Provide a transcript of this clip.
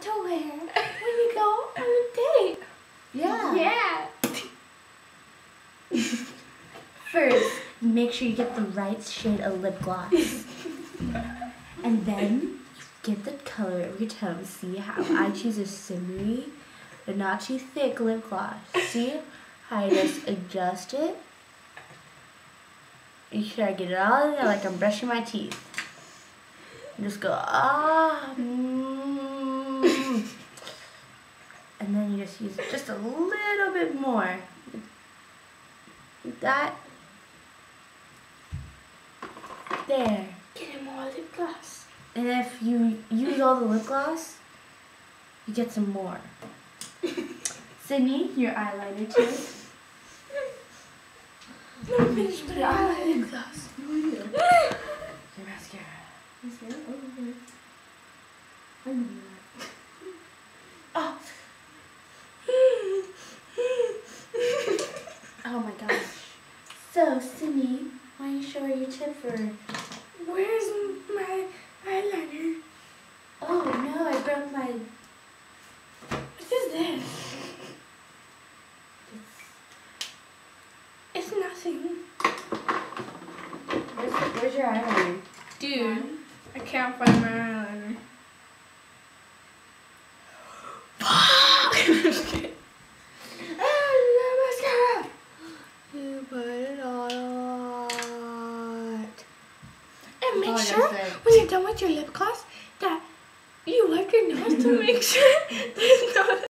to wear when you go on a date. Yeah. Yeah. First, make sure you get the right shade of lip gloss. And then you get the color of your tone. See how I choose a shimmery, but not too thick lip gloss. See how I just adjust it? Make sure I get it all in there like I'm brushing my teeth. And just go, And then you just use just a little bit more. That. There. Getting more lip gloss. And if you use all the lip gloss, you get some more. Sydney, your eyeliner too. Let me finish with the eyeliner lip gloss. Your mascara. Mascara? Oh, okay. I know that. Oh. Oh my gosh. So, Sydney, why don't you show her your tip for... Where's my eyeliner? Oh no, I broke my... What is this? It's nothing. Where's your eyeliner? Dude, I can't find my eyeliner. Mascara. You put it on a lot. And make Oh, sure that's it. when you're done with your lip gloss that you wipe your nose to make sure there's